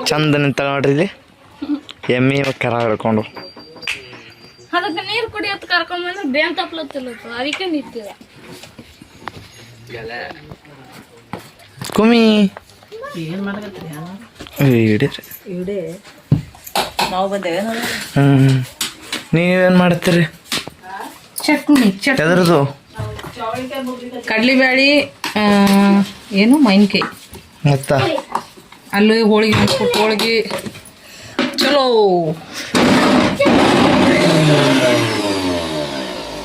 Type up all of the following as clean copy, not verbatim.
ಚಂದ ನಿಂತ ನೋಡ್ರಿ ಇಲ್ಲಿ ಎಮ್ಮಿ ಕರ ಹಿಡ್ಕೊಂಡು ಅದಕ್ಕೆ ನೀರು ಕುಡಿಯೋದು ಕರ್ಕೊಂಡ್ ಬಂದ್ರೆ ಬೇನ್ ತಪ್ಲತ್ತಿಲ್ಲ ಅದಕ್ಕೆ ನಿಂತಿಲ್ಲ ಕುಮಿ ಏನು ಮಾಡಕತ್ರಿ ಇಡೀ ನಾವು ಬಂದೇವೆ ನೀವೇನು ಮಾಡ್ತೀರಿ ಚಟ್ನಿ ಎದ್ರದು ಕಡ್ಲಿಬ್ಯಾಳಿ ಏನು ಮಾವಿನಕಾಯಿ ಮತ್ತ ಅಲ್ಲಿ ಹೋಳಿಗೆ ಹಾಕ್ಬಿಟ್ಟು ಹೋಳಿಗೆ ಚಲೋ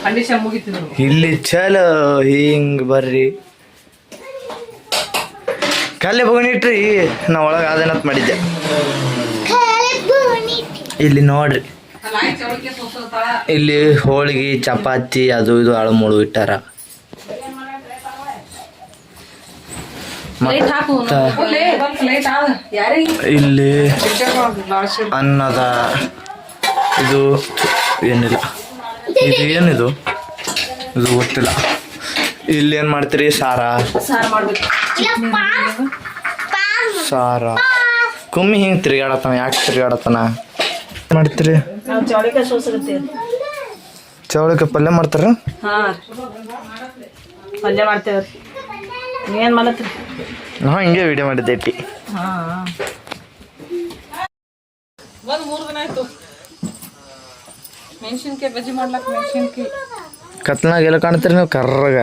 ಕಂಡೀಷನ್ ಮುಗಿತಿದ್ರು ಇಲ್ಲಿ ಚಲೋ ಹಿಂಗ್ ಬರ್ರಿ ಕಲ್ಲೆ ಬೋಣಿಟ್ರಿ ನಾ ಒಳಗೆ ಅದೇನತ್ ಮಾಡಿದ್ದೆ ಇಲ್ಲಿ ನೋಡ್ರಿ ಇಲ್ಲಿ ಹೋಳಿಗೆ ಚಪಾತಿ ಅದು ಇದು ಅಳಮುಳು ಇಟ್ಟಾರ ಇಲ್ಲಿ ಅನ್ನದ ಇದು ಏನಿಲ್ಲ ಇದು ಏನಿದು ಇದು ಗೊತ್ತಿಲ್ಲ ಇಲ್ಲಿ ಏನು ಮಾಡ್ತೀರಿ ಸಾರ ಕುಮ್ಮಿ ಹಿಂಗೆ ತಿರುಗಾಡತನ ಯಾಕೆ ತಿರುಗಾಡತನ ಮಾಡ್ತೀರಿ ಚೌಳಿಕಾಯಿ ಪಲ್ಯ ಮಾಡ್ತಾರ ಪಲ್ಯ ಮಾಡ್ತೇವ್ರಿ ಏನು ಮಾಡತ್ರಿ ನಾವು ಹಿಂಗೆ ವಿಡಿಯೋ ಮಾಡಿದ್ದೆ ಇಟ್ಟಿ ಒಂದು 3 ದಿನ ಆಯ್ತು ಮೆಣಸಿನ್ಕಾಯಿ ಬಜ್ಜಿ ಮಾಡ್ಲಕ್ಕ ಮೆಣಸಿನ್ಕಾಯಿ ಕತ್ನಾಗೆಲ್ಲ ಕಾಣ್ತೀರಿ ನೀವು ಕರ್ರಗ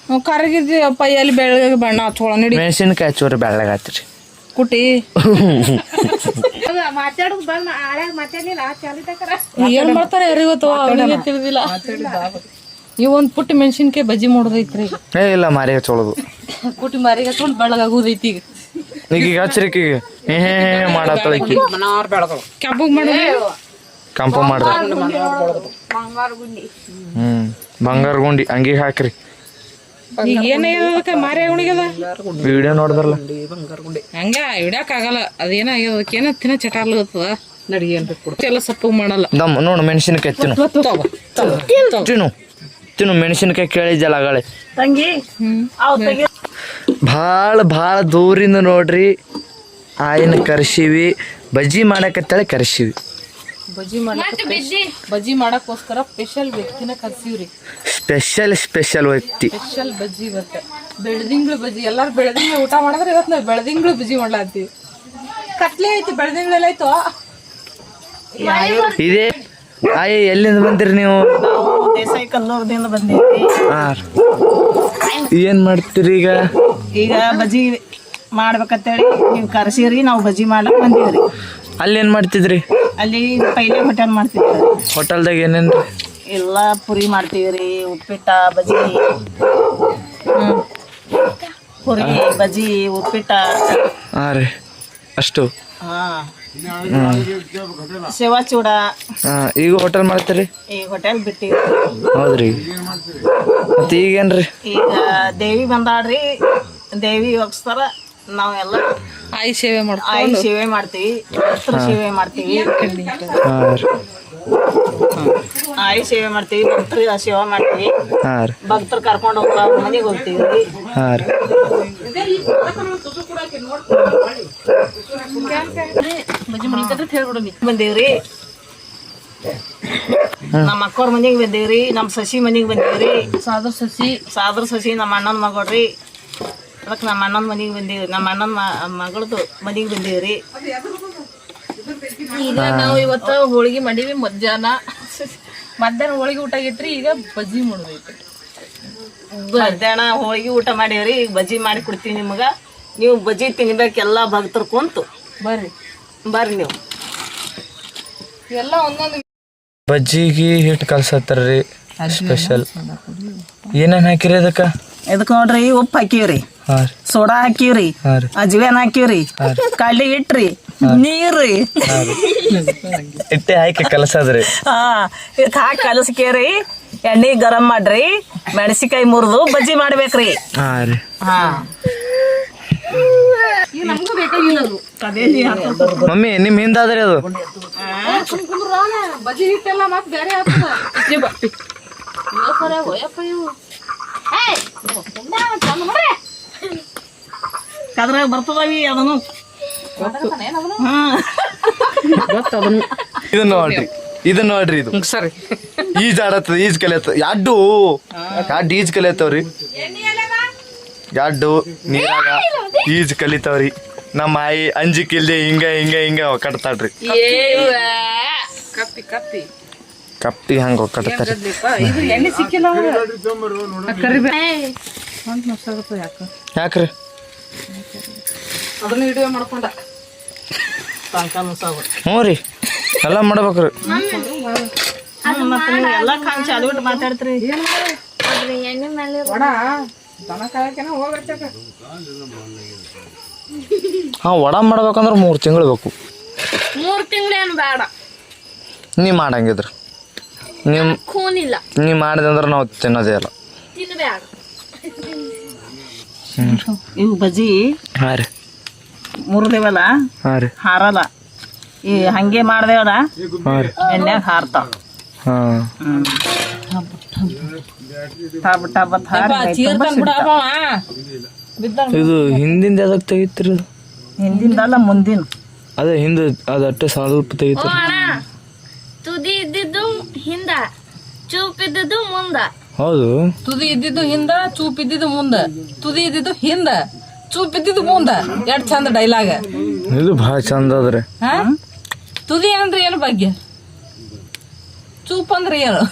ನಾವು ಕರಗಿದ್ವಿ ಅಪ್ಪ ಎಲ್ಲಿ ಬೆಳಗ್ಗೆ ಬಣ್ಣ ಹಚ್ಕೊಳ ನಡಿ ಮೆಣಸಿನ್ಕಾಯಿ ಹಚ್ಚೋರಿ ಬೆಳ್ಳಗೆ ಹಚ್ಚಿರಿ ಕುಟಿ ಏನ್ ಮಾಡ್ತಾರೆ ಯಾರಿಗೊತ್ತು ಅವನಿಗೆ ತಿಳಿದಿಲ್ಲ ಈ ಒಂದು ಪುಟ್ಟಿ ಮೆಣಸಿನ್ಕಾಯಿ ಬಜ್ಜಿ ಮಾಡೋದೈತ್ರಿ ಏ ಇಲ್ಲ ಮಾರಿ ಹಚ್ಚೋಳದು ಕುಟಿ ಮಾರಿಗೆ ಹಚ್ಕೊಂಡು ಬೆಳಗಾಗೋದೈತಿ ಈಗ ಹಚ್ಚರಿಕಿ ಮಾಡತ್ತಳಕಿ ಕೆಂಪಗ್ ಮಾಡೋದು ಕಂಪ ಮಾಡ್ದ ಬಂಗಾರ ಗುಂಡಿ ಹಂಗೆ ಹಾಕ್ರಿ ಈಗ ಏನಾಗ್ಯದ ಮಾರಿ ಉಣಿಗ್ಯದ ವಿಡಿಯೋ ನೋಡಿದ್ರಲ್ಲ ಹಂಗ ಇಡಕ್ಕಾಗಲ್ಲ ಅದೇನಾಗ್ಯದ ಏನೋ ತಿನ್ನ ಚಟಾರ್ಲತ್ತದ ನಡಿ ಏನ್ ಎಲ್ಲ ಸಪ್ಪಗ್ ಮಾಡಲ್ಲ ದಮ್ ನೋಡು ಮೆಣಸಿನ್ಕಾಯಿ ತಿನ್ನು ಮೆಣಸಿನ್ಕಾಯಿ ಕೇಳಿದ್ದಲ್ಲ ಆಗಳೇ ಭಾಳ ದೂರಿಂದ ನೋಡ್ರಿ ಆಯಿನ ಕರ್ಸಿವಿ ಬಜ್ಜಿ ಮಾಡಕತ್ತೇಳಿ ಕರ್ಸಿವಿ ಬಜ್ಜಿ ಮಾಡಕ್ಕೋಸ್ಕರ ಸ್ಪೆಷಲ್ ವ್ಯಕ್ತಿನ ಕರ್ಸಿವ್ರಿ ಸ್ಪೆಷಲ್ ವ್ಯಕ್ತಿ ಸ್ಪೆಷಲ್ ಬಜ್ಜಿ ಇವತ್ತು ಬೆಳದಿಂಗ್ಳು ಬಜ್ಜಿ ಎಲ್ಲಾರು ಬೆಳದಿಂಗ್ಳು ಊಟ ಮಾಡಿದ್ರೆ ಇವತ್ತು ನಾವು ಬೆಳದಿಂಗ್ಳು ಬಜ್ಜಿ ಮಾಡ್ಲಾತೀವಿ ಕತ್ಲೆ ಐತಿ ಬೆಳದಿಂಗ್ಳೆಲ್ಲ ಆಯ್ತು ಇದೇ ಆಯ್ ಎಲ್ಲಿಂದ ಬಂದಿರಿ ನೀವು ದೇಸಾಯಿ ಕಲ್ಲೂರದಿಂದ ಬಂದೀವಿ ಏನ್ ಮಾಡ್ತೀರಿ ಈಗ ಬಜ್ಜಿ ಮಾಡ್ಬೇಕಂತೇಳಿ ನೀವು ಕರ್ಸಿರಿ ನಾವು ಬಜ್ಜಿ ಮಾಡ್ಲಕ್ ಬಂದೀವ್ರಿ ಅಲ್ಲಿ ಏನ್ ಮಾಡ್ತಿದ್ರಿ ಅಲ್ಲಿ ಪೈಲೆ ಹೋಟೆಲ್ ಮಾಡ್ತೀವಿ ಹೋಟೆಲ್ದಾಗ ಏನೇನ್ರಿ ಎಲ್ಲ ಪುರಿ ಮಾಡ್ತೀವ್ರಿ ಉಪ್ಪಿಟ್ಟ ಬಜ್ಜಿ ಪುರಿ ಬಜ್ಜಿ ಉಪ್ಪಿಟ್ಟ ಹಾ ರೀ ಅಷ್ಟು ಸೇವಾ ಚೂಡ ಈಗ ಹೋಟೆಲ್ ಮಾಡ್ತೀರಿ ಈ ಹೋಟೆಲ್ ಬಿಟ್ಟಿವಿ ಹೌದ್ರಿ ಮತ್ತೆ ಈಗೇನ್ರಿ ಈಗ ದೇವಿ ಬಂದಾಡ್ರಿ ದೇವಿಗೋಸ್ಕರ ನಾವೆಲ್ಲ ಆಯಿ ಸೇವೆ ಆಯಿ ಸೇವೆ ಮಾಡ್ತೀವಿ ಭಕ್ತರ ಸೇವೆ ಮಾಡ್ತೀವಿ ಆಯಿ ಸೇವೆ ಮಾಡ್ತೀವಿ ಭಕ್ತರ ಸೇವೆ ಮಾಡ್ತೀವಿ ಭಕ್ತರು ಕರ್ಕೊಂಡು ಹೋಗ ಮನೆಗೆ ಹೋಗ್ತೀವಿ ಬಂದೇವ್ರಿ ನಮ್ಮ ಅಕ್ಕವ್ರ ಮನೆಗೆ ಬಂದೇವ್ರಿ ನಮ್ಮ ಸಸಿ ಮನೆಗೆ ಬಂದೇವ್ರಿ ಸಾದ್ರ ಸಸಿ ನಮ್ಮ ಅಣ್ಣನ ಮಗಳ್ರಿ ಅದಕ್ಕೆ ನಮ್ಮ ಅಣ್ಣನ ಮನೆಗೆ ಬಂದೇವ್ರಿ ನಮ್ಮ ಅಣ್ಣನ ಮಗಳದು ಮನೆಗೆ ಬಂದೇವ್ರಿ ಈಗ ನಾವು ಇವತ್ತು ಹೋಳಿಗೆ ಮಾಡೀವಿ ಮಧ್ಯಾಹ್ನ ಹೋಳಿಗೆ ಊಟ ಆಗೈತ್ರಿ ಈಗ ಬಜ್ಜಿ ಮಾಡೋದೈತಿ ಮಧ್ಯಾಹ್ನ ಹೋಳಿಗೆ ಊಟ ಮಾಡೇವ್ರಿ ಈಗ ಬಜ್ಜಿ ಮಾಡಿ ಕೊಡ್ತೀವಿ ನಿಮ್ಗೆ ನೀವು ಬಜ್ಜಿ ತಿನ್ಬೇಕೆಲ್ಲ ಭಕ್ತರು ಕುಂತು ಬರ್ರಿ ನೀವು ಎಲ್ಲ ಒಂದೊಂದು ಬಜ್ಜಿಗೆ ಹಿಟ್ಟು ಕಲ್ಸತ್ತಾರ್ರಿ ಸ್ಪೆಷಲ್ ಏನೇನ್ ಹಾಕಿರಿ ಅದಕ್ಕೆ ನೋಡ್ರಿ ಉಪ್ಪು ಹಾಕಿವ್ರಿ ಸೋಡಾ ಹಾಕಿವ್ರಿ ಅಜ್ವೇನ್ ಹಾಕಿವ್ರಿ ಕಡ್ಲಿ ಇಟ್ರಿ ನೀರ್ರಿ ಇಟ್ಟೆ ಹಾಕಿ ಕಲಸದ್ರಿ ಇದಕ್ಕೆ ಹಾಕಿ ಕಲಸ್ಕೇರಿ ಎಣ್ಣೆ ಗರಂ ಮಾಡ್ರಿ ಮೆಣಸಿಕಾಯಿ ಮುರಿದು ಬಜ್ಜಿ ಮಾಡ್ಬೇಕ್ರಿ ಮಮ್ಮಿ ನಿಮ್ ಹಿಂದಾದ್ರಿ ಅದು ಬಜ್ಜಿ ಹಿಟ್ಟೆಲ್ಲ ಮತ್ತೆ ಬೇರೆ ಅದ್ರಾಗ ಬರ್ತದವಿ ಅದನ್ನು ಇದನ್ನ ನೋಡ್ರಿ ಇದು ಸರಿ ಈಜ್ ಆಡತ್ತದ ಈಜ್ ಕಲಿಯತ್ತ ಯಾಡ್ಡು ಈಜ್ ಕಲಿಯತ್ತವ್ರಿ ಯಾಡ್ಡು ನೀರಾಗ ಈಜ್ ಕಲಿತಾವ್ರಿ ನಮ್ಮ ಆಯಿ ಅಂಜಿಕಿಲ್ದೆ ಹಿಂಗ ಕಟ್ತಾಳ್ರಿ ಕಪ್ಪಿ ಕಪ್ಪಿ ಕಪ್ಪಿ ಹಂಗ ಕಟ್ತಾರ ಇದು ಎಣ್ಣೆ ಸಿಕ್ಕಿಲ್ಲ ಯಾಕ್ರಿ ಅದನ್ನ ವಿಡಿಯೋ ಮಾಡ್ಕೊಂಡ ಹ್ಞೂ ರೀ ಎಲ್ಲ ಮಾಡ್ಬೇಕ್ರಿ ಮತ್ತೆ ನೀವು ಎಲ್ಲ ಚಾಲು ಬಿಟ್ಟು ಮಾತಾಡ್ತೀರಿ ಅದ್ರ ಎಣ್ಣೆ ಮೇಲೆ ಒಡ ದನ ಕಾಯಕೇನ ಹೋಗ್ಬಿಡ್ತೇಕ ವಡ ಮಾಡ್ಬೇಕಂದ್ರ 3 ತಿಂಗಳು ಬೇಕು 3 ತಿಂಗಳೇನು ಬೇಡ ನೀ ಮಾಡಂಗಿದ್ರ ಖೂನಿಲ್ಲ ನೀ ಮಾಡಿದಂದ್ರೆ ನಾವು ತಿನ್ನೋದೇ ಇಲ್ಲ ತಿನ್ಬೇಡ ಇವು ಬಜ್ಜಿ ಹಾಂ ರೀ ಮುರಿದೇವಲ್ಲ ಹಾಂ ರೀ ಹಾರಲ್ಲ ಈ ಹಂಗೆ ಮಾಡ್ದೇವಲ್ಲ ಹಾಂ ರೀ ಎಣ್ಣೆಗೆ ಹಾರ್ತಾವ ಹಾಂ ಇದು ಹಿಂದಿಂದ ಅದಕ್ಕೆ ತೆಗಿತ್ರಿ ಅದು ಹಿಂದಿಂದಲ್ಲ ಮುಂದಿನ ಅದೇ ಹಿಂದೆ ಅದು ಅಟ್ಟೆ ಸ್ವಲ್ಪ ಓ ತೆಗಿತ್ರಿ ಅಣ್ಣ ತುದಿ ಇದ್ದಿದ್ದು ಹಿಂದ ಚೂಪ್ ಇದ್ದಿದ್ದು ಮುಂದ ಹೌದು ತುದಿ ಇದ್ದಿದ್ದು ಹಿಂದ ಚೂಪ್ ಇದ್ದಿದ್ದು ಮುಂದ ತುದಿ ಇದ್ದಿದ್ದು ಹಿಂದ ಚೂಪ್ ಇದ್ದಿದ್ದು ಮುಂದ ಎಷ್ಟ್ ಚಂದ ಡೈಲಾಗ್ ಇದು ಭಾಳ ಚಂದ ಅದ್ರಿ ತುದಿ ಅಂದ್ರೆ ಏನು ಬಗ್ಗೆ ಚೂಪ್ ಅಂದ್ರೆ ಏನು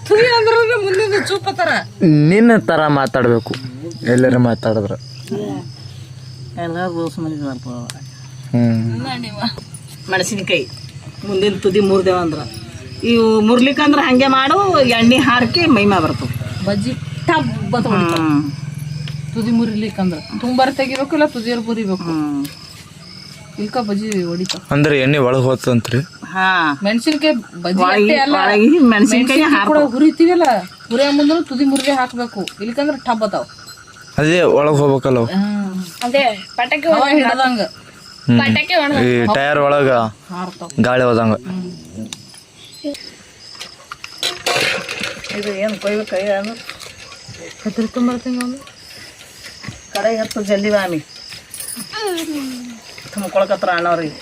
ತುದಿ ಅಂದ್ರೆ ಮುಂದಿನ ಚೂಪ್ ತರ ನಿನ್ನ ತರ ಮಾತಾಡ್ಬೇಕು ಎಲ್ಲರ ಮಾತಾಡಿದ್ರ ಎಲ್ಲ ರೋಸ್ ಮಂದಿ ಹ್ಮ್ ಮೆಣಸಿನಕಾಯಿ ಮುಂದಿನ ತುದಿ ಮುರಿದೇವ ಅಂದ್ರ ಇವು ಮುರ್ಲಿಕ್ಕಂದ್ರ ಹಂಗೆ ಮಾಡು ಎಣ್ಣೆ ಹಾಕಿ ಮೈಮಾ ಬರ್ತವ ಬಜ್ಜಿ ಟಬ್ ಅಂತ ಹೊಡಿತಾವ. ತುದಿ ಮುರಿಲಿಕ್ಕಂದ್ರ ತುಂಬಾರ ತೆಗಿಬೇಕು ಇಲ್ಲ ತುದಿಯಲ್ಲಿ ಮುರಿಬೇಕು ಇಲ್ಕ ಬಜ್ಜಿ ಹೊಡಿತಾವ. ಅಂದ್ರೆ ಎಣ್ಣೆ ಒಳಗೆ ಹೋತಂತ್ರಿ ಹಾ ಮೆಣಸಿನಕಾಯಿ ಬಜ್ಜಿ ಅಷ್ಟೇ ಅಲ್ಲ ಮೆಣಸಿನಕಾಯಿ ಕೂಡ ಹುರಿತೀವಲ್ಲ ಹುರಿಯ ಮುಂದೆ ತುದಿ ಮುರಿದೇ ಹಾಕ್ಬೇಕು ಇಲ್ಕಂದ್ರ ಟಬ್ ಅದಾವ ಅದೇ ಒಳಗೆ ಹೋಗ್ಬೇಕಲ್ಲ ಅವು. ಅದೇ ಪಟಾಕಿ ಹವಾ ಹಿಡ್ದಂಗ ಪಟಾಕಿ ಈ ಟೈರ್ ಒಳಗ ಹಾರ್ತಾವ. ಗಾಳಿ ಹೋದಂಗ ಇದು ಏನು ಕೊಯ್ಬೇಕು ಅಂದ್ರೆ ಕತ್ರಿ ತುಂಬರ್ತೀನಿ ಒಂದು ಕಡೆ ಹತ್ತು ಜಲ್ದಿ ಬಾಮಿ ತುಂಬ್ಕೊಳಕತ್ರ ಅಣ್ಣವ್ರಿಗೆ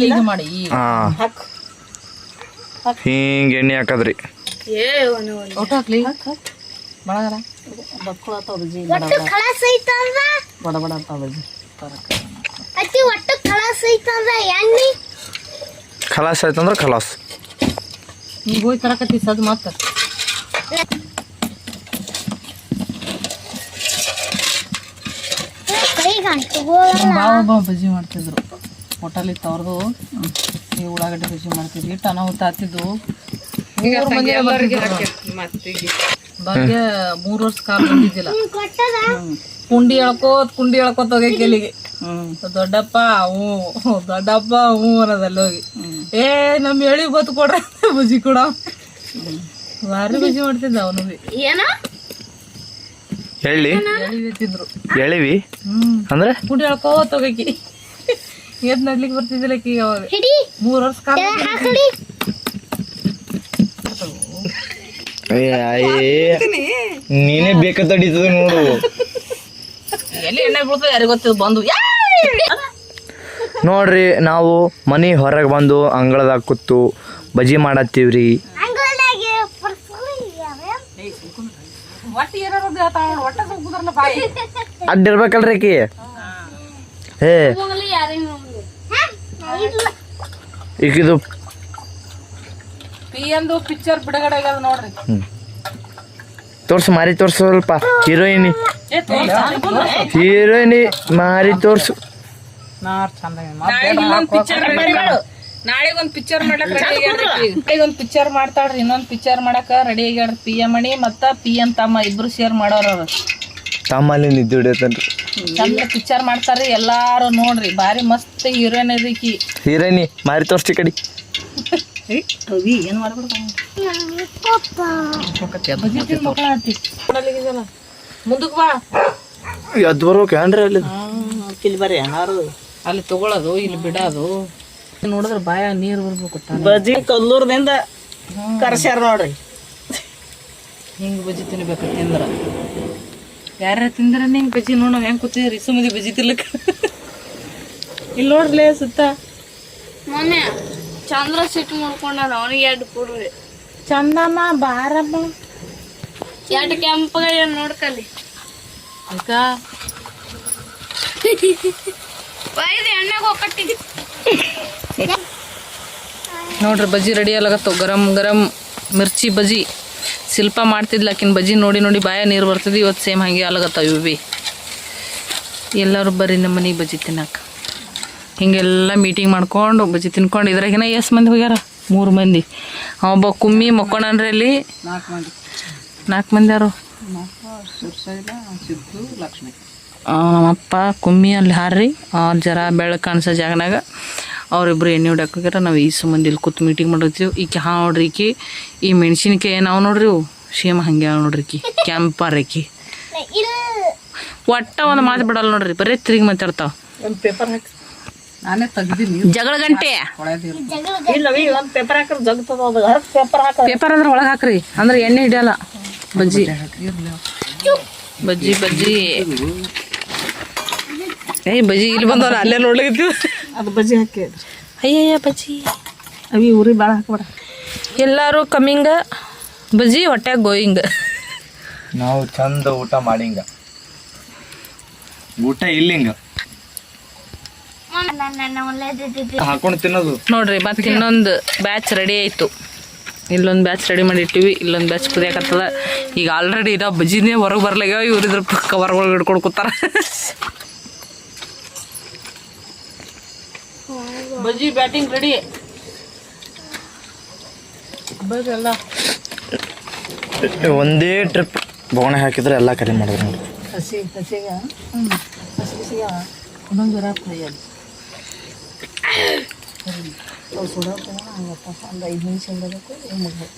ಈಗ ಮಾಡಿ ಹಾ ಹಿಂಗ ಎಣ್ಣೆ ಹಾಕದ್ರಿ ಊಟ ಹಾಕ್ಲಿ ಬಳಗರ ಬಕ್ಕೊಳತ್ತಾವ ಬಜ್ಜಿ ಒಟ್ಟು ಕಳಸ ಐತಂದ್ರ ಬಡ ಬಡ ಅಂತಾವ ಬಜ್ಜಿ ಅತಿ ಒಟ್ಟು ಕಳಸ ಐತಂದ್ರ ಎಣ್ಣೆ ಖಲಾಸ್ ಆಯ್ತಂದ್ರ ಖಲಾಸ್ ಈಗ ಹೋಗಿ ತರಕತ್ತಿ ಸದ್ ಮತ್ತ ಬಾವ ಬಜ್ಜಿ ಮಾಡ್ತಿದ್ರು ಹೋಟೆಲ್ ಇತ್ತು ಅವ್ರದ್ದು ಈ ಉಳ್ಳಾಗಡ್ಡೆ ಬಜ್ಜಿ ಮಾಡ್ತಿದ್ವಿ ಇಟ್ಟು ಅನಾಹುತ ಆಗ್ತಿದ್ವು ಭಾಗ್ಯ 3 ವರ್ಷ ಕಾಲ ಬಂದಿದ್ದಿಲ್ಲ ಕುಂಡಿ ಎಳ್ಕೋತ ಹೋಗಿ ಕೆಲಿಗೆ ದೊಡ್ಡಪ್ಪ ಹ್ಞೂ ಅನ್ನೋದಲ್ಲಿ ಹೋಗಿ ಏ ನಮ್ ಎಳಿ ಗೊತ್ತು ಕೊಡ್ರ ಬಜ್ಜಿ ಕೂಡ ಭಾರಿ ಬಜ್ಜಿ ಮಾಡ್ತಿದ್ದ ಅವನು ಏನ ಎಳ್ಳಿ ಎಳಿ ತಿಂದ್ರು ಎಳಿವಿ ಅಂದ್ರೆ ಕುಂಡಿ ಎಳ್ಕೋತ ಹೋಗಕಿ ಎದ್ ನಡ್ಲಿಕ್ಕೆ ಬರ್ತಿದ್ದಿಲ್ಲ ಈಗ ಅವಾಗ 3 ವರ್ಷ ಕಾಲ ನೀನೇ ಬೇಕಂತ ಹಿಡಿತದ ನೋಡು ಎಲ್ಲಿ ಎಣ್ಣೆ ಬೀಳ್ತದೆ ಯಾರಿಗೆ ಗೊತ್ತಿದ್ದು ಬಂದು ನೋಡ್ರಿ ನಾವು ಮನೆ ಹೊರಗೆ ಬಂದು ಅಂಗಳದಾಗ ಕೂತು ಬಜ್ಜಿ ಮಾಡತ್ತೀವ್ರಿ. ಅಡ್ಡಿರ್ಬೇಕಲ್ರಿ ಆಕಿ ಹೇ ಈಗಿದು ಪಿಯಂದು ಪಿಕ್ಚರ್ ಬಿಡುಗಡೆ ಆಗ್ಯದ ನೋಡ್ರಿ. ತೋರ್ಸು ಮಾರಿ ತೋರ್ಸು ಸ್ವಲ್ಪ ಹೀರೋಯಿನಿ ಮಾರಿ ತೋರ್ಸು. ನಾಳೆಗೆ ಒಂದ್ ಪಿಕ್ಚರ್ ಮಾಡ್ಲಕ್ ರೆಡಿ ಆಗ್ಯಾಡ್ರಿ. ಒಂದ್ ಪಿಕ್ಚರ್ ಮಾಡ್ತಾಳ್ರಿ, ಇನ್ನೊಂದ್ ಪಿಕ್ಚರ್ ಮಾಡಕ ರೆಡಿ ಆಗ್ಯಾಡ್ರಿ. ಪಿಯ ಮಣಿ ಮತ್ತ ಪಿಯನ್ ತಮ್ಮ ಇಬ್ರು ಸೇರ್ ಮಾಡೋರ ಅವ್ರ ತಮ್ಮಲ್ಲಿ ನಿದ್ದೆ ಹಿಡಿಯತನ್ರಿ. ಚಂದ ಪಿಕ್ಚರ್ ಮಾಡ್ತಾರ್ರಿ, ಎಲ್ಲಾರು ನೋಡ್ರಿ. ಬಾರಿ ಮಸ್ತ್ ಹೀರೋಯಿನ್ ಇದೀಕಿ. ಹೀರೋಯಿನಿ ಮಾರಿ ತೋರ್ಸಿ ಕಡಿ ಏನ್ ಮಾಡ್ಬಿಡ್ತ ಮುಂದಕ್ ಬಾ, ಎದ್ದು ಬರ್ಬೇಕು ಏನ್ರಿ ಅಲ್ಲಿ ಇಲ್ಲಿ ಬರ್ರಿ ಯಾರು ಅಲ್ಲಿ ತಗೊಳೋದು ಇಲ್ಲಿ ಬಿಡೋದು ನೋಡಿದ್ರೆ ಬಾಯ ನೀರ್ ಬರ್ಬೇಕು. ಬಜ್ಜಿ ಕಲ್ಲೂರ್ದಿಂದ ಕರ್ಸ್ಯಾರ ನೋಡ್ರಿ. ಹಿಂಗ್ ಬಜ್ಜಿ ತಿನ್ಬೇಕು ತಿಂದ್ರ ಯಾರ ತಿಂದ್ರೆ ಹಿಂಗೆ ಬಜ್ಜಿ ನೋಡ ಹೆಂಗೆ ಕೂತಿದ್ರಿ ಸುಮ್ಮದಿ ಬಜ್ಜಿ ತಿರ್ಲಕ್ಕ ಇಲ್ಲಿ ನೋಡ್ರಲೇ ಸುತ್ತ ಮೊನ್ನೆ ಚಂದ್ರ ಸಿಟ್ಟು ಮಾಡ್ಕೊಂಡಾನ ಅವನಿಗೆ 2 ಕೊಡ್ರಿ ಚಂದಮ್ಮ ಬಾರಮ್ಮ 2 ಕೆಂಪಗ ನೋಡ್ಕಲ್ಲಿ ಅಕ್ಕ ಬೈದು ಎಣ್ಣೆಗೆ ಹೋಗಟ್ಟಿ ನೋಡ್ರಿ ಬಜ್ಜಿ ರೆಡಿ ಆಗತ್ತವ ಗರಂ ಗರಂ ಮಿರ್ಚಿ ಬಜ್ಜಿ ಶಿಲ್ಪ ಮಾಡ್ತಿದ್ಲ ಆಕಿನ ಬಜ್ಜಿ ನೋಡಿ ನೋಡಿ ಬಾಯ ನೀರು ಬರ್ತದೆ ಇವತ್ತು ಸೇಮ್ ಹಾಗೆ ಆಗತ್ತವ ಇವು ಭೀ ಎಲ್ಲರೂ ಬರ್ರಿ ನಮ್ಮ ಮನೆಗೆ ಬಜ್ಜಿ ತಿನ್ನಕ್ಕೆ ಹಿಂಗೆಲ್ಲ ಮೀಟಿಂಗ್ ಮಾಡ್ಕೊಂಡು ಬಜ್ಜಿ ತಿನ್ಕೊಂಡು ಇದ್ರಾಗಿನ ಎಷ್ಟು ಮಂದಿ ಹೋಗ್ಯಾರ 3 ಮಂದಿ ಒಬ್ಬ ಕುಮ್ಮಿ ಮಕ್ಕೊಂಡ್ರಿ ಅಲ್ಲಿ 4 ಮಂದಿ ಯಾರು ನಮ್ಮಪ್ಪ ಕುಮ್ಮಿ ಅಲ್ಲಿ ಹಾರ್ರಿ ಅವ್ರು ಜರ ಬೆಳಕು ಕಾಣಿಸೋ ಜಾಗನಾಗ ಅವರಿಬ್ರು ಎಣ್ಣೆ ಹೊಡ್ಯಾಕ ಹೋಗ್ಯಾರ ನಾವು ಈಸು ಮಂದಿ ಇಲ್ಲಿ ಕೂತು ಮೀಟಿಂಗ್ ಮಾಡಿರ್ತೀವಿ ಈಕೆ ನೋಡ್ರಿ ಈಕಿ ಈ ಮೆಣಸಿನ್ಕಾಯಿ ನಾವು ನೋಡ್ರಿ ಇವು ಸೇಮ್ ಹಂಗೆ ನೋಡ್ರಿ ಈಕಿ ಕ್ಯಾಂಪರ್ ಈಕಿ ಒಟ್ಟ ಒಂದು ಮಾತು ಬಿಡಲ್ಲ ನೋಡ್ರಿ ಬರೀ ತಿರುಗಿ ಮಾತಾಡ್ತಾವ ಒಂದು ಪೇಪರ್ ಹಾಕಿ ನಾನೇ ತೆಗ್ದೀನಿ ಜಗಳ ಗಂಟೆ ಇಲ್ಲವಿ ಒಂದು ಪೇಪರ್ ಹಾಕಿದ್ರೆ ಜಗ್ತದ ಅದು ಹರಕ್ ಪೇಪರ್ ಹಾಕ ಪೇಪರ್ ಅಂದ್ರೆ ಒಳಗೆ ಹಾಕ್ರಿ ಅಂದ್ರೆ ಎಣ್ಣೆ ಹಿಡಿಯಲ್ಲ ಬಜ್ಜಿ ಬಜ್ಜಿ ಬಜ್ಜಿ ಏಯ್ ಬಜ್ಜಿ ಇಲ್ಲಿ ಬಂದವ್ರ ಅಲ್ಲೇ ನೋಡ್ಲಿಕ್ಕೆ ಅದು ಬಜ್ಜಿ ಹಾಕಿ ಅಯ್ಯಯ್ಯ ಬಜ್ಜಿ ಅವಿ ಊರಿಗೆ ಭಾಳ ಹಾಕ್ಬೇಡ ಎಲ್ಲರೂ ಕಮ್ಮಿಂಗ ಬಜ್ಜಿ ಹೊಟ್ಯಾಗ ಗೋಯಿಂಗ ನಾವು ಚಂದ ಊಟ ಮಾಡಿಂಗ ಊಟ ಇಲ್ಲಿಂಗ ಹಾಕೊಂಡು ತಿನ್ನೋದು ನೋಡ್ರಿ ಮತ್ತೆ ಇನ್ನೊಂದು ಬ್ಯಾಚ್ ರೆಡಿ ಆಯಿತು ಇಲ್ಲೊಂದು ಬ್ಯಾಚ್ ರೆಡಿ ಮಾಡಿ ಇಟ್ಟಿವಿ ಇಲ್ಲೊಂದು ಬ್ಯಾಚ್ ಕುದಿಯಾಕತ್ತದ ಈಗ ಆಲ್ರೆಡಿ ಇರೋ ಬಜ್ಜಿನೇ ಹೊರಗೆ ಬರ್ಲಾಗ್ಯಾವ ಇವ್ರು ಇದ್ರ ಕವರ್ ಒಳಗೆ ಹಿಡ್ಕೊಂಡು ಕೂತಾರ ಬಜ್ಜಿ ಬ್ಯಾಟಿಂಗ್ ರೆಡಿ ಬಜ್ಜಲ್ಲ ಒಂದೇ ಟ್ರಿಪ್ ಬೋಣೆ ಹಾಕಿದ್ರೆ ಎಲ್ಲ ಕರಿ ಮಾಡಿದ್ರು ನೋಡಿ ಹಸಿಗೆ ಹಸಿಗೆ ಒಂದೊಂದು ಜರ ಫ್ರೈ ಅದು ಅವು ಸುಡೋಕೆ ಹಂಗಪ್ಪ ಒಂದು 5 ನಿಮಿಷ ಇಡಬೇಕು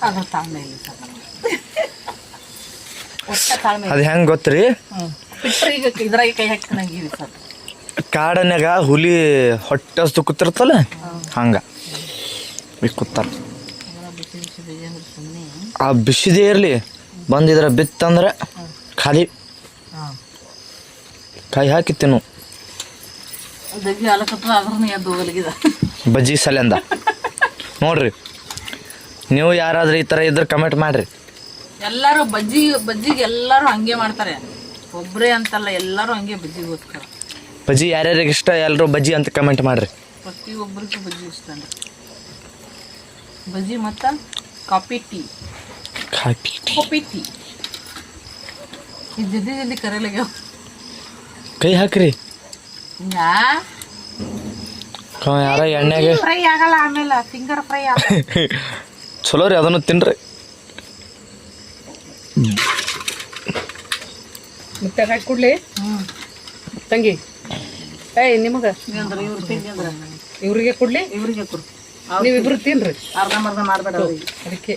ಅದ ತಾಳ್ಮೆ ಇಲ್ಲ ಒಟ್ಟ ತಾಳ್ಮೆ ಅದು ಹೆಂಗೆ ಗೊತ್ತ್ರಿ ಬಿಟ್ಟರೆ ಈಗ ಇದ್ರಾಗ ಕೈ ಹಾಕ್ತಾನಾಗಿವಿ ಸರ್ ಕಾಡನ್ಯಾಗ ಹುಲಿ ಹೊಟ್ಟೆ ಹಸ್ದು ಕೂತಿರ್ತಲ್ಲ ಹಂಗೆ ಕೂತಾರ ಆ ಬಿಸಿದೇ ಇರಲಿ ಬಂದಿದ್ರೆ ಬಿತ್ತಂದ್ರೆ ಖಾಲಿ ಕೈ ಹಾಕಿ ತಿನ್ನು ದಗ್ಗಿ ಹಾಲಕತ್ರ ಆದ್ರೂ ಎದ್ದು ಹೋಗಲಿಗಿದೆ ಬಜ್ಜಿ ಸಲಿಂದ ನೋಡ್ರಿ ನೀವು ಯಾರಾದ್ರೂ ಈ ಥರ ಇದ್ರೆ ಕಮೆಂಟ್ ಮಾಡಿರಿ ಎಲ್ಲರೂ ಬಜ್ಜಿಗೆ ಎಲ್ಲರೂ ಹಂಗೆ ಮಾಡ್ತಾರೆ ಒಬ್ಬರೇ ಅಂತಲ್ಲ ಎಲ್ಲರೂ ಹಂಗೆ ಬಜ್ಜಿಗೋಸ್ಕರ ಬಜ್ಜಿ ಯಾರ್ಯಾರಿಗೆ ಇಷ್ಟ ಎಲ್ಲರೂ ಬಜ್ಜಿ ಅಂತ ಕಮೆಂಟ್ ಮಾಡಿರಿ ಪ್ರತಿಯೊಬ್ಬರಿಗೂ ಬಜ್ಜಿ ಇಷ್ಟ ಬಜ್ಜಿ ಮತ್ತು ಕಾಫಿ ಟೀ ಕಾಫಿ ಟೀ ಇದು ಜಲ್ದಿ ಕರೆಯಲಾಗ್ಯಾವ ಕೈ ಹಾಕ್ರಿ ಯಾರ ಎಣ್ಣೆಗೆ ಫ್ರೈ ಆಗಲ್ಲ ಆಮೇಲೆ ಫಿಂಗರ್ ಫ್ರೈ ಆಗಲ್ಲ ಚಲೋ ರೀ ಅದನ್ನು ತಿನ್ರಿ ಮತ್ತೆ ಹಾಕಿ ಕೊಡ್ಲಿ ತಂಗಿ ಏಯ್ ನಿಮಗೆ ಇವ್ರು ತಿಂಡಿ ಅಂದ್ರೆ ಇವ್ರಿಗೆ ಕೊಡ್ಲಿ ಇವ್ರಿಗೆ ಕೊಡು ನೀವಿಬ್ರು ತಿನ್ರಿ ಅರ್ಧ ಮಾಡಬೇಡ ಅವ್ರಿಗೆ ಅದಕ್ಕೆ